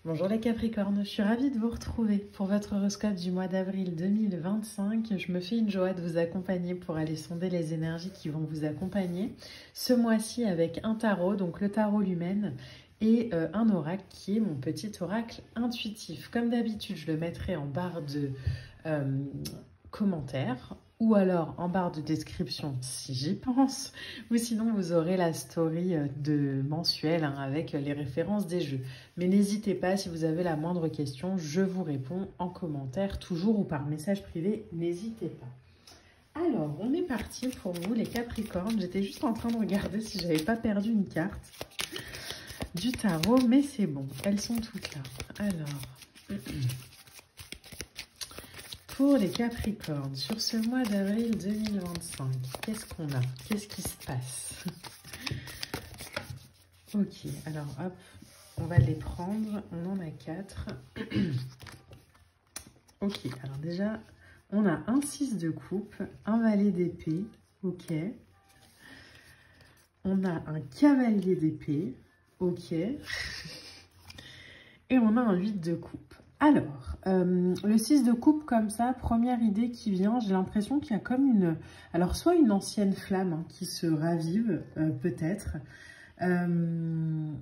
Bonjour les Capricornes, je suis ravie de vous retrouver pour votre horoscope du mois d'avril 2025. Je me fais une joie de vous accompagner pour aller sonder les énergies qui vont vous accompagner ce mois-ci avec un tarot, donc le tarot Lumen, et un oracle qui est mon petit oracle intuitif. Comme d'habitude, je le mettrai en barre de commentaires ou alors en barre de description si j'y pense, ou sinon vous aurez la story de mensuelle avec les références des jeux. Mais n'hésitez pas, si vous avez la moindre question, je vous réponds en commentaire, toujours ou par message privé, n'hésitez pas. Alors, on est parti pour vous les Capricornes. J'étais juste en train de regarder si j'avais pas perdu une carte du tarot, mais c'est bon, elles sont toutes là. Alors... Pour les Capricornes, sur ce mois d'avril 2025, qu'est-ce qu'on a? Qu'est-ce qui se passe? Ok, alors hop, on va les prendre. On en a 4. Ok, alors déjà, on a un 6 de coupe, un valet d'épée. Ok. On a un cavalier d'épée. Ok. Et on a un 8 de coupe. Alors, le 6 de coupe comme ça, première idée qui vient, j'ai l'impression qu'il y a comme une... Alors, soit une ancienne flamme qui se ravive, peut-être. Mais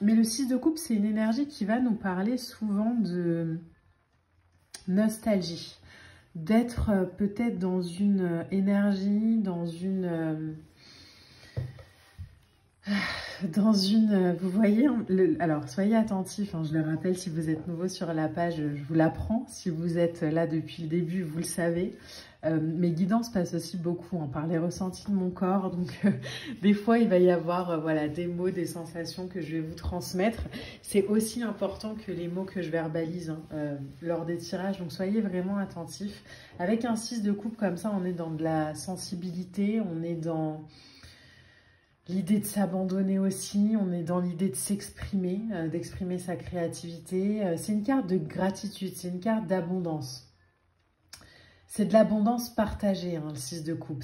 le 6 de coupe, c'est une énergie qui va nous parler souvent de nostalgie. D'être peut-être dans une énergie, dans une... vous voyez, alors soyez attentifs, je le rappelle, si vous êtes nouveau sur la page, je vous l'apprends. Si vous êtes là depuis le début, vous le savez. Mes guidances passent aussi beaucoup par les ressentis de mon corps. Donc, des fois, il va y avoir voilà, des mots, des sensations que je vais vous transmettre. C'est aussi important que les mots que je verbalise lors des tirages. Donc, soyez vraiment attentifs. Avec un 6 de coupe comme ça, on est dans de la sensibilité, on est dans... l'idée de s'abandonner aussi, on est dans l'idée de s'exprimer, d'exprimer sa créativité. C'est une carte de gratitude, c'est une carte d'abondance. C'est de l'abondance partagée, le 6 de coupe.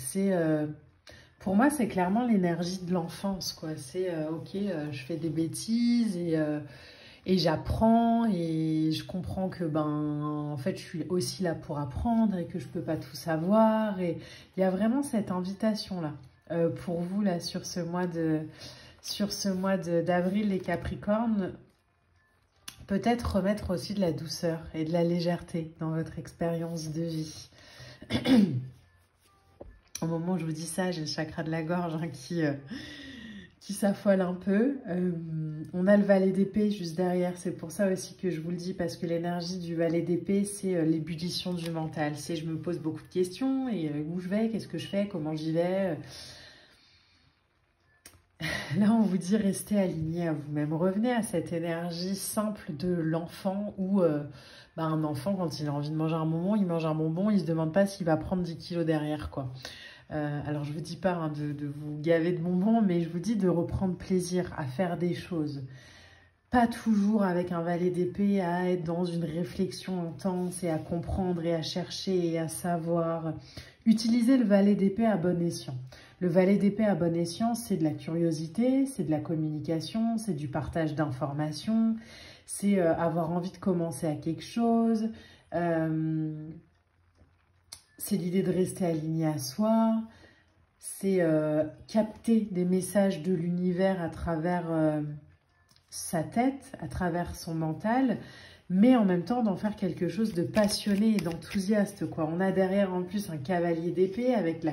Pour moi, c'est clairement l'énergie de l'enfance, quoi. C'est, ok, je fais des bêtises et j'apprends et je comprends que, en fait, je suis aussi là pour apprendre et que je peux pas tout savoir. Et il y a vraiment cette invitation-là. Pour vous, là, sur ce mois d'avril, les Capricornes, peut-être remettre aussi de la douceur et de la légèreté dans votre expérience de vie. Au moment où je vous dis ça, j'ai le chakra de la gorge qui s'affole un peu. On a le valet d'épée juste derrière, c'est pour ça aussi que je vous le dis, parce que l'énergie du valet d'épée, c'est l'ébullition du mental. C'est je me pose beaucoup de questions, et où je vais, qu'est-ce que je fais, comment j'y vais. Là, on vous dit restez aligné à vous-même. Revenez à cette énergie simple de l'enfant où un enfant, quand il a envie de manger un bonbon, il mange un bonbon, il ne se demande pas s'il va prendre 10 kilos derrière, quoi. Alors, je ne vous dis pas de vous gaver de bonbons, mais je vous dis de reprendre plaisir à faire des choses. Pas toujours avec un valet d'épée à être dans une réflexion intense et à comprendre et à chercher et à savoir. Utilisez le valet d'épée à bon escient. Le valet d'épée à bon escient, c'est de la curiosité, c'est de la communication, c'est du partage d'informations, c'est avoir envie de commencer à quelque chose, c'est l'idée de rester aligné à soi, c'est capter des messages de l'univers à travers sa tête, à travers son mental, mais en même temps d'en faire quelque chose de passionné et d'enthousiaste, quoi. On a derrière en plus un cavalier d'épée avec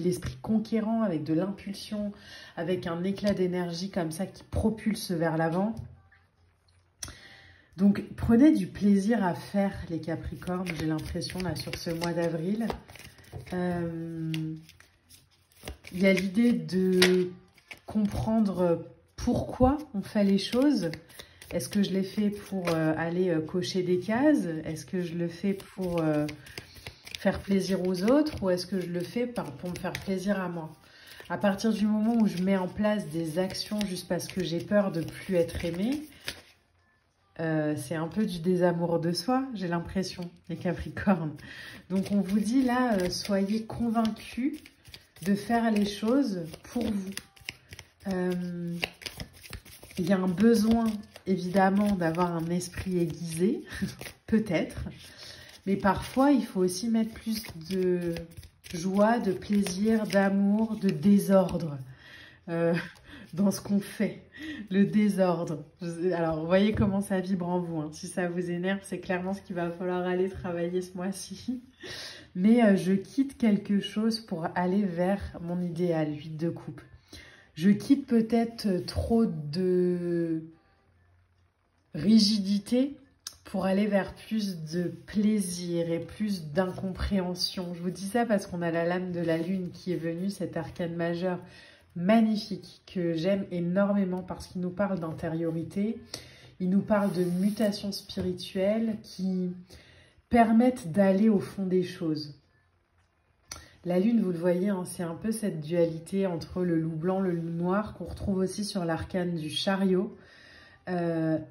l'esprit conquérant, avec de l'impulsion, avec un éclat d'énergie comme ça qui propulse vers l'avant. Donc prenez du plaisir à faire les Capricornes, j'ai l'impression là sur ce mois d'avril. Il y a l'idée de comprendre pourquoi on fait les choses. Est-ce que je l'ai fait pour aller cocher des cases? Est-ce que je le fais pour faire plaisir aux autres? Ou est-ce que je le fais pour me faire plaisir à moi? À partir du moment où je mets en place des actions juste parce que j'ai peur de ne plus être aimée, c'est un peu du désamour de soi, j'ai l'impression, les Capricornes. Donc on vous dit là, soyez convaincus de faire les choses pour vous. Il y a un besoin évidemment d'avoir un esprit aiguisé, peut-être. Mais parfois, il faut aussi mettre plus de joie, de plaisir, d'amour, de désordre dans ce qu'on fait. Le désordre. Alors, vous voyez comment ça vibre en vous. Hein. Si ça vous énerve, c'est clairement ce qu'il va falloir aller travailler ce mois-ci. Mais je quitte quelque chose pour aller vers mon idéal, 8 de coupe. Je quitte peut-être trop de rigidité pour aller vers plus de plaisir et plus d'incompréhension. Je vous dis ça parce qu'on a la lame de la lune qui est venue, cet arcane majeur magnifique que j'aime énormément parce qu'il nous parle d'intériorité, il nous parle de mutations spirituelles qui permettent d'aller au fond des choses. La lune, vous le voyez, hein, c'est un peu cette dualité entre le loup blanc, le loup noir qu'on retrouve aussi sur l'arcane du chariot.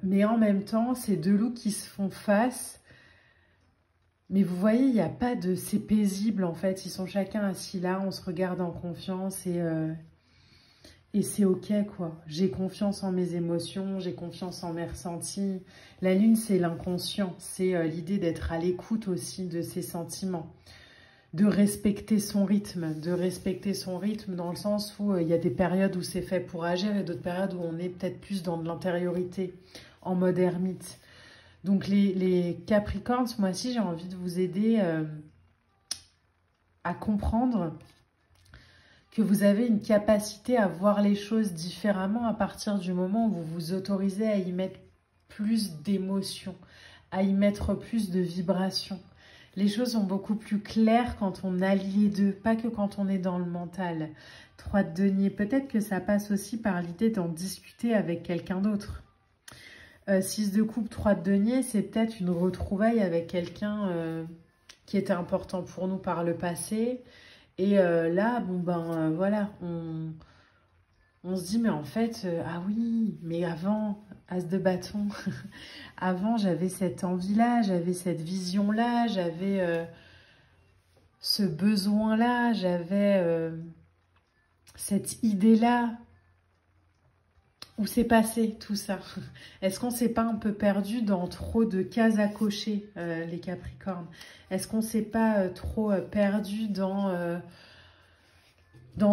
Mais en même temps, c'est deux loups qui se font face. Mais vous voyez, il n'y a pas de... C'est paisible en fait. Ils sont chacun assis là, on se regarde en confiance et c'est ok quoi. J'ai confiance en mes émotions, j'ai confiance en mes ressentis. La lune, c'est l'inconscient. C'est l'idée d'être à l'écoute aussi de ses sentiments. De respecter son rythme. De respecter son rythme dans le sens où il y a des périodes où c'est fait pour agir et d'autres périodes où on est peut-être plus dans de l'intériorité, en mode ermite. Donc les Capricornes, ce mois-ci, j'ai envie de vous aider à comprendre que vous avez une capacité à voir les choses différemment à partir du moment où vous vous autorisez à y mettre plus d'émotion, à y mettre plus de vibrations. Les choses sont beaucoup plus claires quand on allie les deux, pas que quand on est dans le mental. 3 de denier, peut-être que ça passe aussi par l'idée d'en discuter avec quelqu'un d'autre. 6 de coupe, 3 de denier, c'est peut-être une retrouvaille avec quelqu'un qui était important pour nous par le passé. Et là, bon ben voilà, on se dit, mais en fait, ah oui, mais avant, as de bâton, avant j'avais cette envie-là, j'avais cette vision-là, j'avais ce besoin-là, j'avais cette idée-là. Où s'est passé tout ça? Est-ce qu'on s'est pas un peu perdu dans trop de cases à cocher, les Capricornes? Est-ce qu'on s'est pas trop perdu dans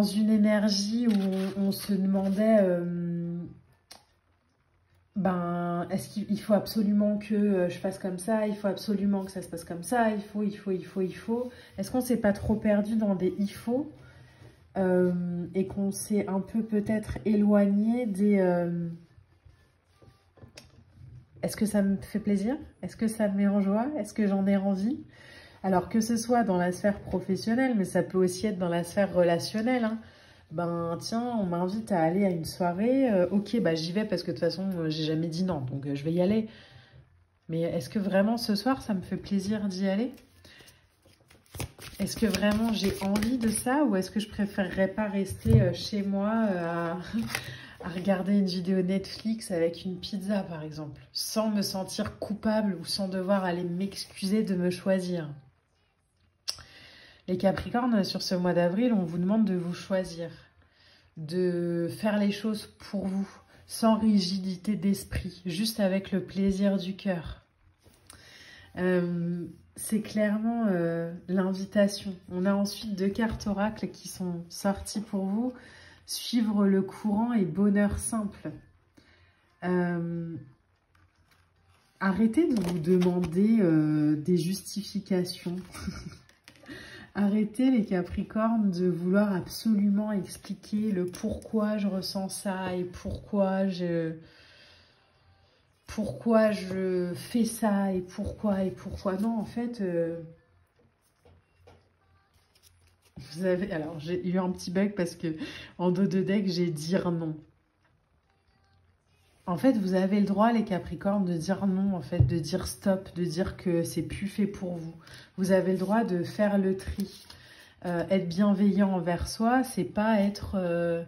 une énergie où on se demandait ben, est-ce qu'il faut absolument que je fasse comme ça, il faut absolument que ça se passe comme ça, il faut. Est-ce qu'on s'est pas trop perdu dans des il faut et qu'on s'est un peu peut-être éloigné des... Est-ce que ça me fait plaisir? Est-ce que ça me met en joie? Est-ce que j'en ai envie? Alors que ce soit dans la sphère professionnelle, mais ça peut aussi être dans la sphère relationnelle. Hein. Ben tiens, on m'invite à aller à une soirée. Ok, bah j'y vais parce que de toute façon, j'ai jamais dit non, donc je vais y aller. Mais est-ce que vraiment ce soir, ça me fait plaisir d'y aller? Est-ce que vraiment j'ai envie de ça ou est-ce que je préférerais pas rester chez moi à regarder une vidéo Netflix avec une pizza par exemple, sans me sentir coupable ou sans devoir aller m'excuser de me choisir? Les Capricornes, sur ce mois d'avril, on vous demande de vous choisir, de faire les choses pour vous, sans rigidité d'esprit, juste avec le plaisir du cœur. C'est clairement l'invitation. On a ensuite 2 cartes oracles qui sont sorties pour vous. Suivre le courant et bonheur simple. Arrêtez de vous demander des justifications. Arrêtez les Capricornes de vouloir absolument expliquer le pourquoi je ressens ça et pourquoi je fais ça et pourquoi. Non, en fait, vous avez... Alors, j'ai eu un petit bug parce que en dos de deck, j'ai dire non. En fait, vous avez le droit, les Capricornes, de dire non, en fait, de dire stop, de dire que c'est plus fait pour vous. Vous avez le droit de faire le tri. Être bienveillant envers soi, c'est pas être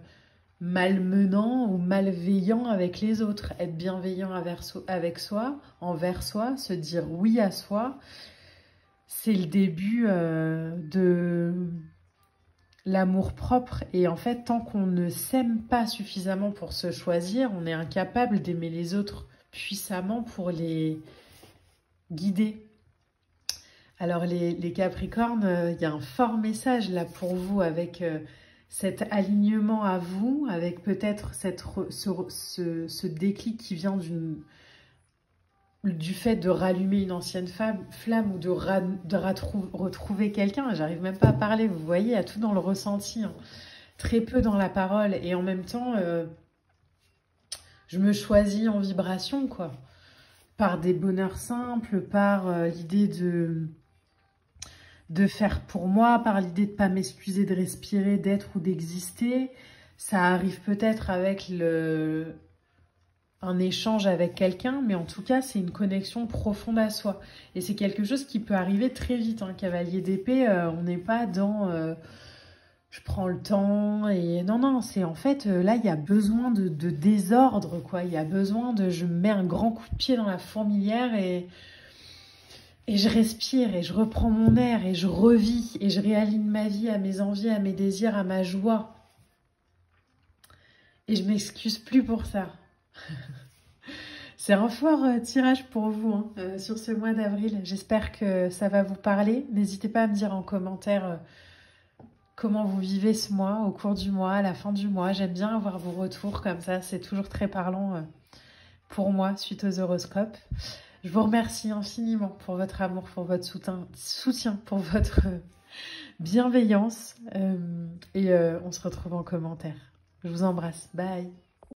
malmenant ou malveillant avec les autres. Être bienveillant envers soi, se dire oui à soi, c'est le début de l'amour-propre. Et en fait, tant qu'on ne s'aime pas suffisamment pour se choisir, on est incapable d'aimer les autres puissamment pour les guider. Alors les Capricornes, il y a un fort message là pour vous avec cet alignement à vous, avec peut-être ce déclic qui vient du fait de rallumer une ancienne flamme ou de retrouver quelqu'un. J'arrive même pas à parler, vous voyez, il y a tout dans le ressenti, hein. Très peu dans la parole, et en même temps, je me choisis en vibration, quoi. Par des bonheurs simples, par l'idée de faire pour moi, par l'idée de ne pas m'excuser de respirer, d'être ou d'exister. Ça arrive peut-être avec un échange avec quelqu'un, mais en tout cas, c'est une connexion profonde à soi. Et c'est quelque chose qui peut arriver très vite, hein. Cavalier d'épée, on n'est pas dans je prends le temps, et non, non, c'est en fait, là, il y a besoin de désordre, quoi. Il y a besoin je mets un grand coup de pied dans la fourmilière et je respire, et je reprends mon air, et je revis, et je réaligne ma vie à mes envies, à mes désirs, à ma joie. Et je m'excuse plus pour ça. C'est un fort tirage pour vous, hein, sur ce mois d'avril. J'espère que ça va vous parler. N'hésitez pas à me dire en commentaire comment vous vivez ce mois, au cours du mois, à la fin du mois. J'aime bien avoir vos retours comme ça. C'est toujours très parlant pour moi, suite aux horoscopes. Je vous remercie infiniment pour votre amour, pour votre soutien, pour votre bienveillance. Et on se retrouve en commentaire. Je vous embrasse. Bye.